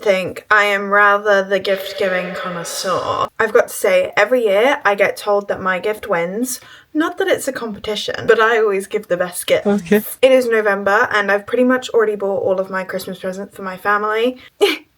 think I am rather the gift-giving connoisseur. I've got to say, every year I get told that my gift wins. Not that it's a competition, but I always give the best gift. Okay. It is November and I've pretty much already bought all of my Christmas presents for my family.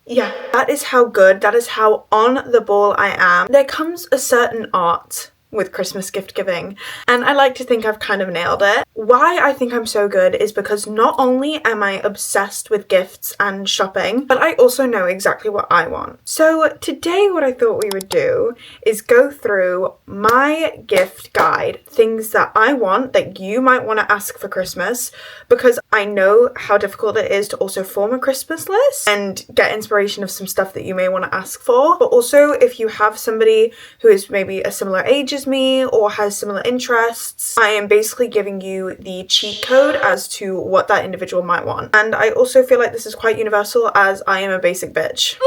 Yeah, that is how good, that is how on the ball I am. There comes a certain art with Christmas gift giving, and I like to think I've kind of nailed it. Why I think I'm so good is because not only am I obsessed with gifts and shopping, but I also know exactly what I want. So today what I thought we would do is go through my gift guide, things that I want that you might want to ask for Christmas, because I know how difficult it is to also form a Christmas list and get inspiration of some stuff that you may want to ask for. But also if you have somebody who is maybe a similar age as me or has similar interests, I am basically giving you the cheat code as to what that individual might want. And I also feel like this is quite universal as I am a basic bitch.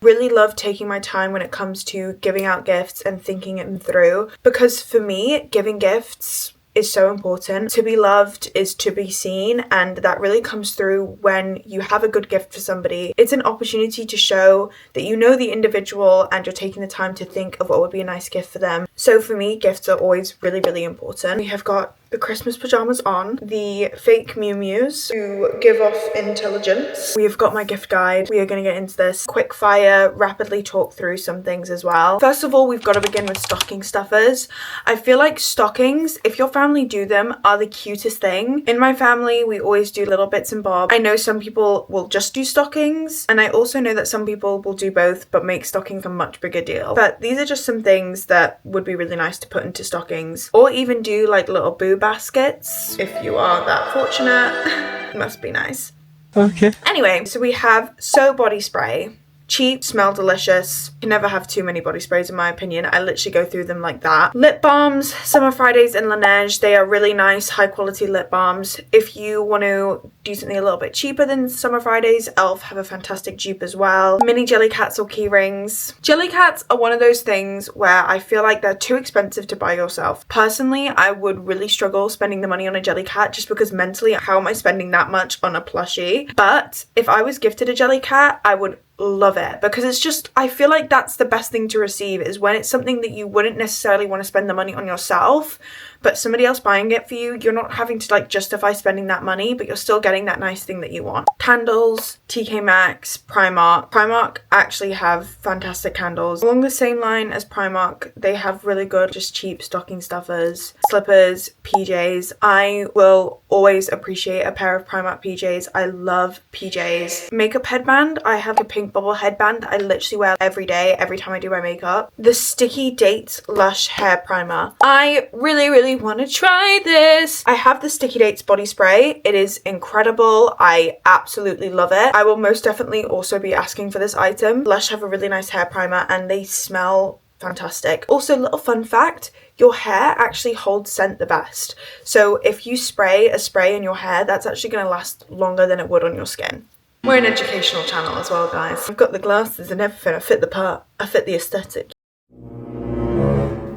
Really love taking my time when it comes to giving out gifts and thinking it through, because for me, giving gifts is so important. To be loved is to be seen, and that really comes through when you have a good gift for somebody. It's an opportunity to show that you know the individual and you're taking the time to think of what would be a nice gift for them. So for me, gifts are always really, really important. We have got the Christmas pajamas on, the fake Mew Mews to give off intelligence. We've got my gift guide. We are going to get into this quick fire, rapidly talk through some things as well. First of all, we've got to begin with stocking stuffers. I feel like stockings, if your family do them, are the cutest thing. In my family, we always do little bits and bobs. I know some people will just do stockings, and I also know that some people will do both but make stockings a much bigger deal. But these are just some things that would be really nice to put into stockings, or even do like little boo baskets if you are that fortunate. Must be nice. Okay. Anyway, so we have So body spray. Cheap, smell delicious. You can never have too many body sprays in my opinion. I literally go through them like that. Lip balms, Summer Fridays and Laneige. They are really nice, high quality lip balms. If you want to do something a little bit cheaper than Summer Fridays, Elf have a fantastic dupe as well. Mini jelly cats or key rings. Jelly cats are one of those things where I feel like they're too expensive to buy yourself. Personally, I would really struggle spending the money on a jelly cat just because mentally, how am I spending that much on a plushie? But if I was gifted a jelly cat, I would love it, because it's just, I feel like that's the best thing to receive, is when it's something that you wouldn't necessarily want to spend the money on yourself, but somebody else buying it for you. You're not having to like justify spending that money, but you're still getting that nice thing that you want. Candles, TK Maxx, Primark. Primark actually have fantastic candles. Along the same line as Primark, they have really good, just cheap stocking stuffers, slippers, PJs. I will always appreciate a pair of Primark PJs. I love PJs. Makeup headband. I have a pink bubble headband that I literally wear every day, every time I do my makeup. The Sticky Dates Lush Hair Primer. I really want to try this. I have the Sticky Dates body spray. It is incredible. I absolutely love it. I will most definitely also be asking for this item. Lush have a really nice hair primer and they smell fantastic. Also, little fun fact, your hair actually holds scent the best. So if you spray a spray in your hair, that's actually going to last longer than it would on your skin. We're an educational channel as well, guys. I've got the glasses and everything. I fit the part. I fit the aesthetic.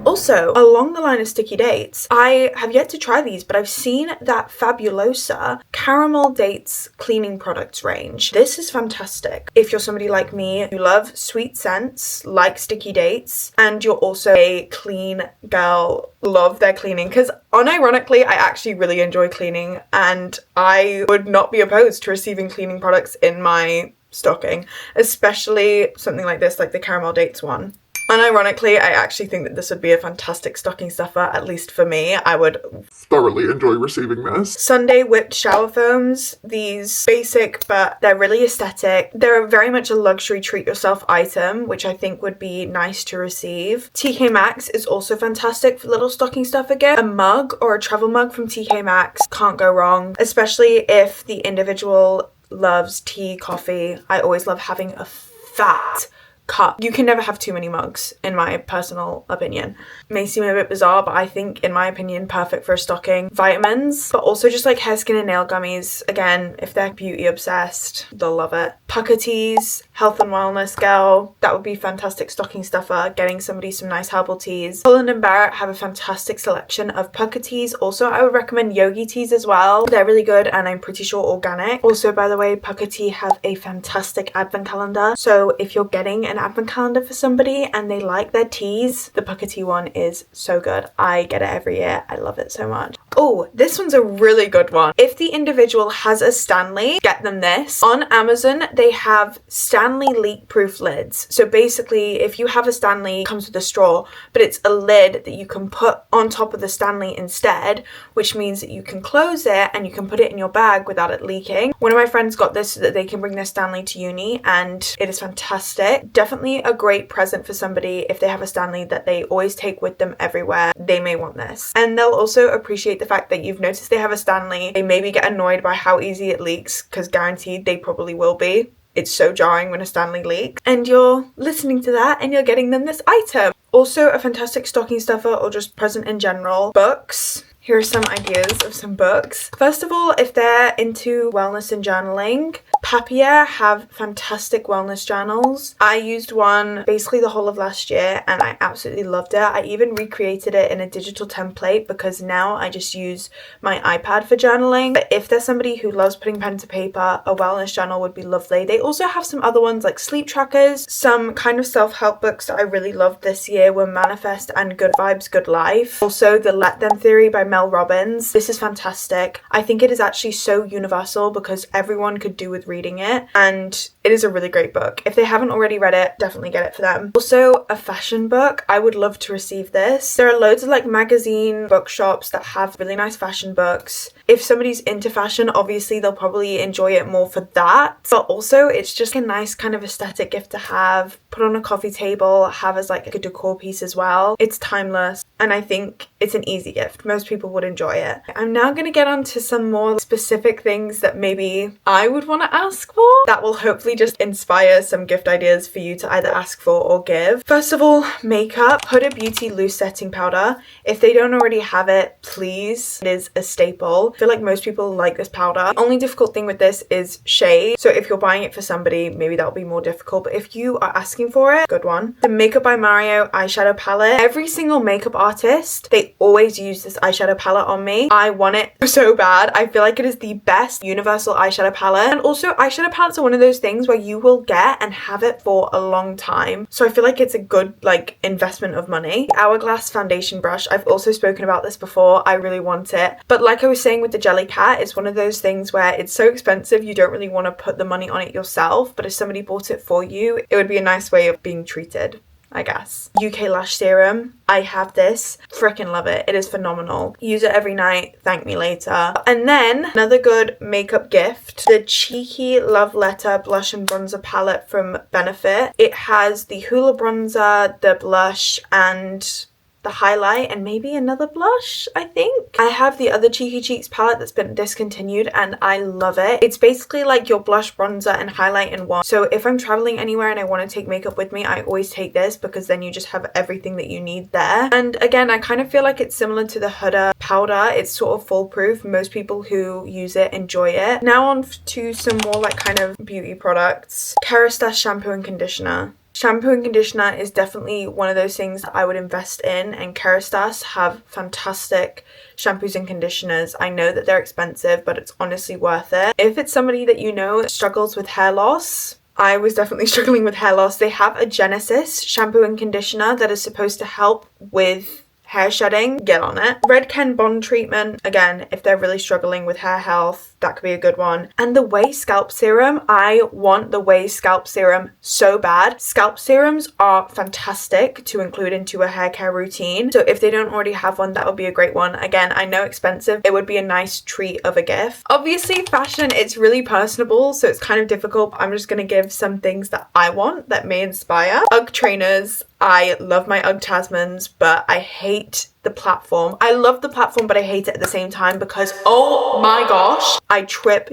Also, along the line of Sticky Dates, I have yet to try these, but I've seen that Fabulosa Caramel Dates cleaning products range. This is fantastic. If you're somebody like me who love sweet scents, like Sticky Dates, and you're also a clean girl, love their cleaning, because unironically, I actually really enjoy cleaning, and I would not be opposed to receiving cleaning products in my stocking, especially something like this, like the Caramel Dates one. Unironically, I actually think that this would be a fantastic stocking stuffer, at least for me. I would thoroughly enjoy receiving this. Sunday whipped shower foams. These basic, but they're really aesthetic. They're very much a luxury treat yourself item, which I think would be nice to receive. TK Maxx is also fantastic for little stocking stuffer gift. A mug or a travel mug from TK Maxx can't go wrong, especially if the individual loves tea, coffee. I always love having a fat cup. You can never have too many mugs, in my personal opinion. It may seem a bit bizarre, but I think, in my opinion, perfect for a stocking. Vitamins, but also just like hair, skin and nail gummies. Again, if they're beauty obsessed, they'll love it. Pucker teas, health and wellness girl, that would be fantastic stocking stuffer, getting somebody some nice herbal teas. Holland & Barrett have a fantastic selection of pucker teas. Also, I would recommend yogi teas as well. They're really good and I'm pretty sure organic. Also, by the way, pucker tea have a fantastic advent calendar. So if you're getting an advent calendar for somebody and they like their teas, the pucker tea one is so good. I get it every year. I love it so much. Oh, this one's a really good one. If the individual has a Stanley, get them this. On Amazon, they have Stanley leak-proof lids. So basically, if you have a Stanley, it comes with a straw, but it's a lid that you can put on top of the Stanley instead, which means that you can close it and you can put it in your bag without it leaking. One of my friends got this so that they can bring their Stanley to uni, and it is fantastic. Definitely a great present for somebody if they have a Stanley that they always take with them everywhere. They may want this. And they'll also appreciate the fact that you've noticed they have a Stanley. They maybe get annoyed by how easy it leaks, because guaranteed they probably will be. It's so jarring when a Stanley leaks. And you're listening to that and you're getting them this item. Also a fantastic stocking stuffer or just present in general. Books. Here are some ideas of some books. First of all, if they're into wellness and journaling, Papier have fantastic wellness journals. I used one basically the whole of last year and I absolutely loved it. I even recreated it in a digital template because now I just use my iPad for journaling. But if there's somebody who loves putting pen to paper, a wellness journal would be lovely. They also have some other ones like sleep trackers. Some kind of self-help books that I really loved this year were Manifest and Good Vibes, Good Life. Also the Let Them Theory by Mel Robbins. This is fantastic. I think it is actually so universal because everyone could do with reading it, and it is a really great book. If they haven't already read it, definitely get it for them. Also a fashion book. I would love to receive this. There are loads of like magazine bookshops that have really nice fashion books. If somebody's into fashion, obviously they'll probably enjoy it more for that, but also it's just a nice kind of aesthetic gift to have, put on a coffee table, have as like a decor piece as well. It's timeless and I think it's an easy gift. Most people would enjoy it. I'm now going to get on to some more specific things that maybe I would want to ask for that will hopefully just inspire some gift ideas for you to either ask for or give. First of all, makeup. Huda Beauty Loose Setting Powder. If they don't already have it, please. It is a staple. I feel like most people like this powder. The only difficult thing with this is shade. So if you're buying it for somebody, maybe that'll be more difficult. But if you are asking for it, good one. The Makeup by Mario eyeshadow palette. Every single makeup artist, they always use this eyeshadow palette on me. I want it so bad. I feel like it is the best universal eyeshadow palette. And also eyeshadow palettes are one of those things where you will get and have it for a long time. So I feel like it's a good like investment of money. The Hourglass foundation brush. I've also spoken about this before. I really want it. But like I was saying with the Jellycat, it's one of those things where it's so expensive you don't really want to put the money on it yourself. But if somebody bought it for you, it would be a nice way of being treated, I guess. UK Lash Serum. I have this. Freaking love it. It is phenomenal. Use it every night. Thank me later. And then another good makeup gift. The Cheeky Love Letter Blush and Bronzer Palette from Benefit. It has the Hoola Bronzer, the blush, and the highlight and maybe another blush, I think. I have the other Cheeky Cheeks palette that's been discontinued and I love it. It's basically like your blush, bronzer and highlight in one. So if I'm traveling anywhere and I want to take makeup with me, I always take this because then you just have everything that you need there. And again, I kind of feel like it's similar to the Huda powder. It's sort of foolproof. Most people who use it enjoy it. Now on to some more like kind of beauty products. Kerastase shampoo and conditioner. Shampoo and conditioner is definitely one of those things that I would invest in, and Kerastase have fantastic shampoos and conditioners. I know that they're expensive, but it's honestly worth it. If it's somebody that you know that struggles with hair loss, I was definitely struggling with hair loss. They have a Genesis shampoo and conditioner that is supposed to help with hair shedding. Get on it. Red Ken Bond treatment. Again, if they're really struggling with hair health, that could be a good one. And the Way Scalp Serum. I want the Way Scalp Serum so bad. Scalp serums are fantastic to include into a hair care routine. So if they don't already have one, that would be a great one. Again, I know expensive. It would be a nice treat of a gift. Obviously, fashion, it's really personable, so it's kind of difficult. I'm just going to give some things that I want that may inspire. UGG trainers. I love my UGG Tasmans, but I hate the platform. I love the platform, but I hate it at the same time because, oh my gosh, I trip.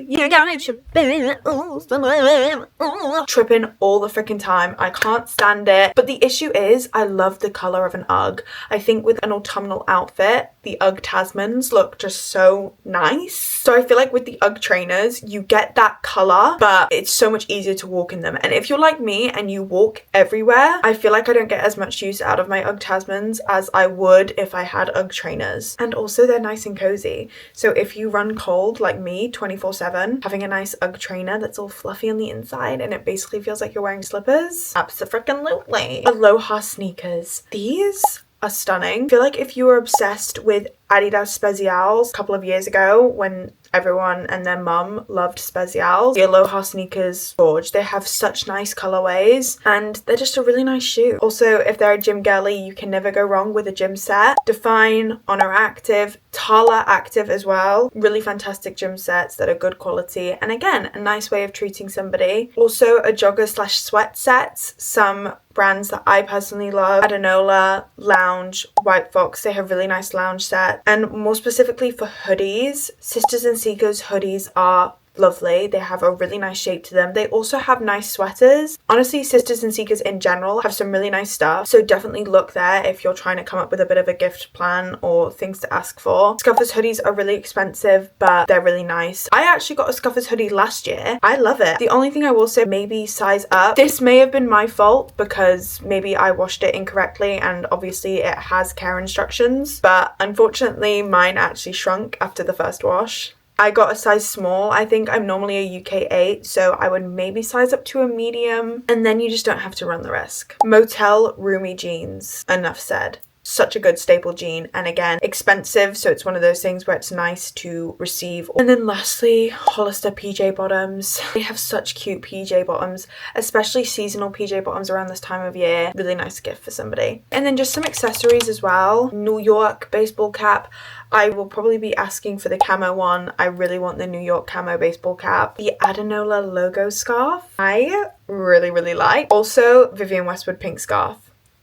Tripping all the freaking time. I can't stand it. But the issue is I love the color of an UGG. I think with an autumnal outfit, the UGG Tasmans look just so nice. So I feel like with the UGG trainers, you get that color, but it's so much easier to walk in them. And if you're like me and you walk everywhere, I feel like I don't get as much use out of my UGG Tasmans as I would if I had UGG trainers. And also they're nice and cozy. So if you run cold like me 24/7, having a nice UGG trainer that's all fluffy on the inside and it basically feels like you're wearing slippers, abso-freaking-lutely. Aloha sneakers. These are stunning. I feel like if you were obsessed with Adidas Specials a couple of years ago when everyone and their mum loved Specials, the Aloha sneakers gorge. They have such nice colorways and they're just a really nice shoe. Also, if they're a gym girly, you can never go wrong with a gym set. Define, Honor Active, Tala Active as well. Really fantastic gym sets that are good quality. And again, a nice way of treating somebody. Also a jogger slash sweat sets. Some brands that I personally love, Adanola, Lounge, White Fox, they have really nice lounge sets. And more specifically for hoodies, Sisters and Seekers hoodies are lovely. They have a really nice shape to them. They also have nice sweaters. Honestly, Sisters and Seekers in general have some really nice stuff. So definitely look there if you're trying to come up with a bit of a gift plan or things to ask for. Scuffers hoodies are really expensive, but they're really nice. I actually got a Scuffers hoodie last year. I love it. The only thing I will say, maybe size up. This may have been my fault because maybe I washed it incorrectly and obviously it has care instructions, but unfortunately mine actually shrunk after the first wash. I got a size small. I think I'm normally a UK 8, so I would maybe size up to a medium, and then you just don't have to run the risk. Motel roomy jeans. Enough said. Such a good staple jean, and again, expensive, so it's one of those things where it's nice to receive. And then lastly, Hollister PJ bottoms. They have such cute PJ bottoms, especially seasonal PJ bottoms around this time of year. Really nice gift for somebody. And then just some accessories as well. New York baseball cap. I will probably be asking for the camo one. I really want the New York camo baseball cap. The Adanola logo scarf, I really like. Also, Vivienne Westwood pink scarf.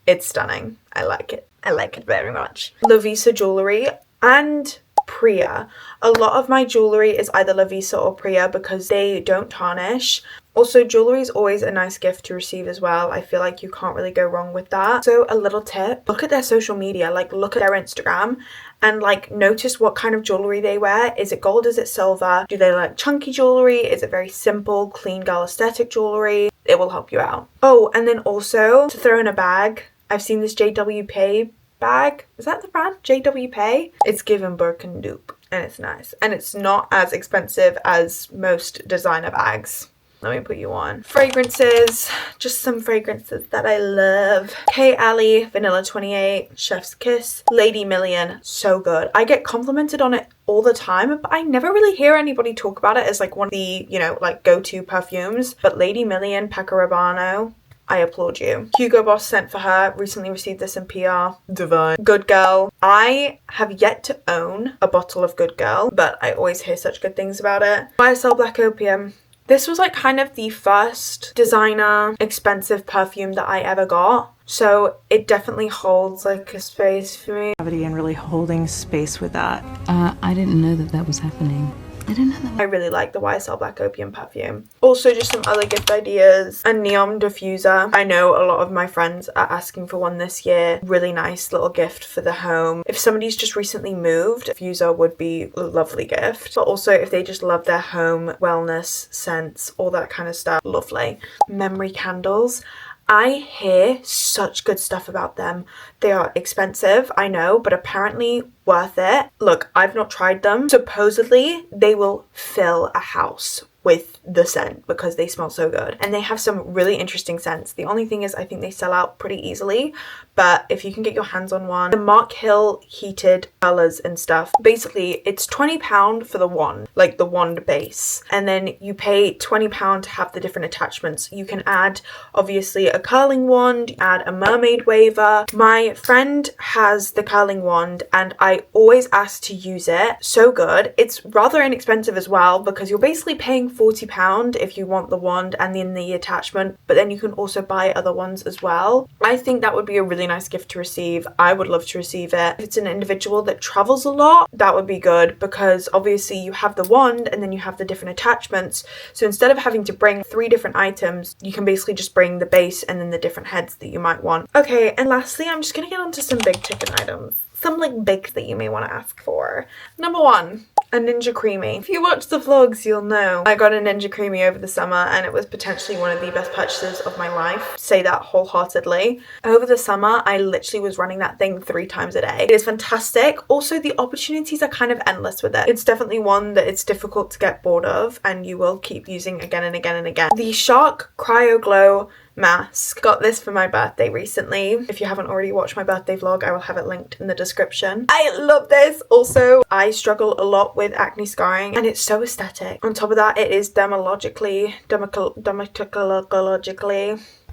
It's stunning. I like it. I like it very much. Lovisa jewelry and Priya. A lot of my jewelry is either Lovisa or Priya because they don't tarnish. Also, jewelry is always a nice gift to receive as well. I feel like you can't really go wrong with that. So a little tip, look at their social media, like look at their Instagram and like notice what kind of jewelry they wear. Is it gold? Is it silver? Do they like chunky jewelry? Is it very simple, clean girl aesthetic jewelry? It will help you out. Oh, and then also to throw in a bag, I've seen this JWP bag. Is that the brand? JWP? It's given Birkin dupe and it's nice. And it's not as expensive as most designer bags. Let me put you on. Fragrances, just some fragrances that I love. K. Ali, Vanilla 28, Chef's Kiss, Lady Million, so good. I get complimented on it all the time, but I never really hear anybody talk about it as like one of the, you know, like go-to perfumes. But Lady Million, Paco Rabanne, I applaud you. Hugo Boss sent for her, recently received this in PR. Divine. Good Girl. I have yet to own a bottle of Good Girl, but I always hear such good things about it. YSL Black Opium. This was like kind of the first designer expensive perfume that I ever got. So it definitely holds like a space for me. And really holding space with that. I didn't know that that was happening. I didn't know that. I really like the YSL Black Opium perfume. Also just some other gift ideas. A neon diffuser. I know a lot of my friends are asking for one this year. Really nice little gift for the home. If somebody's just recently moved, a diffuser would be a lovely gift. But also if they just love their home, wellness, scents, all that kind of stuff, lovely. Memory candles. I hear such good stuff about them. They are expensive, I know, but apparently worth it. Look, I've not tried them. Supposedly, they will fill a house with the scent because they smell so good. And they have some really interesting scents. The only thing is I think they sell out pretty easily, but if you can get your hands on one. The Mark Hill heated colors and stuff. Basically, it's £20 for the wand, like the wand base. And then you pay £20 to have the different attachments. You can add, obviously, a curling wand, add a mermaid waver. My friend has the curling wand and I always ask to use it. So good. It's rather inexpensive as well because you're basically paying £40 if you want the wand and then the attachment, but then you can also buy other ones as well. I think that would be a really really nice gift to receive. I would love to receive it. If it's an individual that travels a lot, that would be good, because obviously you have the wand and then you have the different attachments. So instead of having to bring 3 different items, you can basically just bring the base and then the different heads that you might want. Okay, and lastly, I'm just gonna get onto some big ticket items. Some like big that you may want to ask for. Number 1, a Ninja Creamy. If you watch the vlogs, you'll know I got a Ninja Creamy over the summer and it was potentially one of the best purchases of my life. Say that wholeheartedly. Over the summer, I literally was running that thing 3 times a day. It is fantastic. Also, the opportunities are kind of endless with it. It's definitely one that it's difficult to get bored of and you will keep using again and again and again. The Shark Cryo Glow mask. Got this for my birthday recently. If you haven't already watched my birthday vlog, I will have it linked in the description. I love this. Also, I struggle a lot with acne scarring and it's so aesthetic. On top of that, it is dermatologically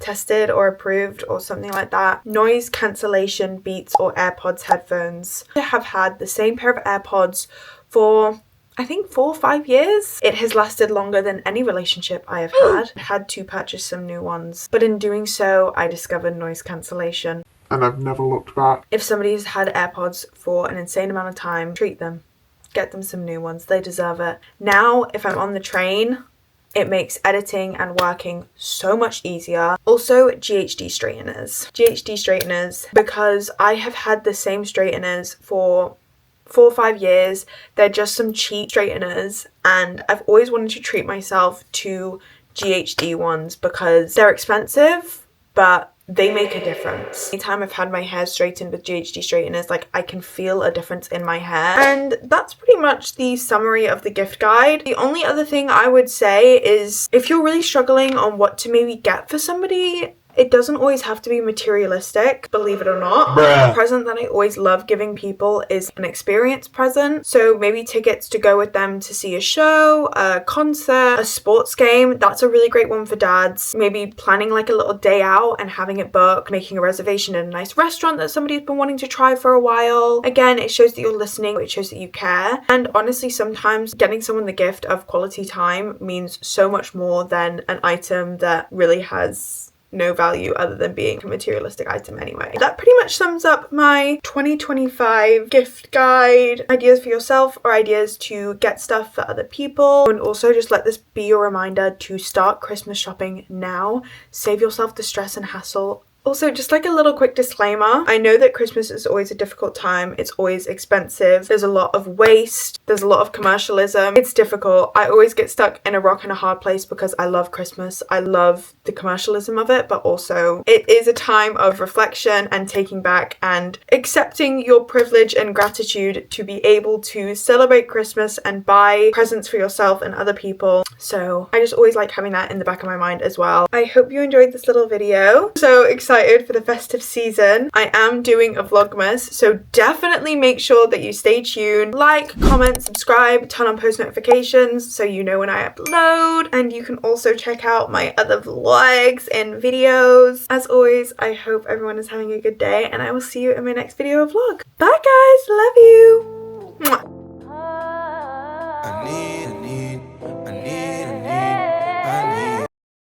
tested or approved or something like that. Noise cancellation Beats or AirPods headphones. I have had the same pair of AirPods for I think 4 or 5 years. It has lasted longer than any relationship I have had. I had to purchase some new ones, but in doing so, I discovered noise cancellation. And I've never looked back. If somebody's had AirPods for an insane amount of time, treat them. Get them some new ones. They deserve it. Now, if I'm on the train, it makes editing and working so much easier. Also, GHD straighteners. GHD straighteners, because I have had the same straighteners for 4 or 5 years. They're just some cheap straighteners and I've always wanted to treat myself to GHD ones because they're expensive, but they make a difference. Anytime I've had my hair straightened with GHD straighteners, like I can feel a difference in my hair. And that's pretty much the summary of the gift guide. The only other thing I would say is if you're really struggling on what to maybe get for somebody, it doesn't always have to be materialistic, believe it or not. Bruh. A present that I always love giving people is an experience present. So maybe tickets to go with them to see a show, a concert, a sports game. That's a really great one for dads. Maybe planning like a little day out and having it booked, making a reservation in a nice restaurant that somebody's been wanting to try for a while. Again, it shows that you're listening, it shows that you care. And honestly, sometimes getting someone the gift of quality time means so much more than an item that really has no value other than being a materialistic item anyway. That pretty much sums up my 2025 gift guide. Ideas for yourself or ideas to get stuff for other people. And also just let this be your reminder to start Christmas shopping now. Save yourself the stress and hassle. Also, just like a little quick disclaimer, I know that Christmas is always a difficult time. It's always expensive. There's a lot of waste. There's a lot of commercialism. It's difficult. I always get stuck in a rock and a hard place because I love Christmas. I love the commercialism of it, but also it is a time of reflection and taking back and accepting your privilege and gratitude to be able to celebrate Christmas and buy presents for yourself and other people. So I just always like having that in the back of my mind as well. I hope you enjoyed this little video. So excited for the festive season. I am doing a vlogmas, so definitely make sure that you stay tuned. Like, comment, subscribe, turn on post notifications so you know when I upload, and you can also check out my other vlogs and videos. As always, I hope everyone is having a good day and I will see you in my next video vlog. Bye guys, love you. Mwah.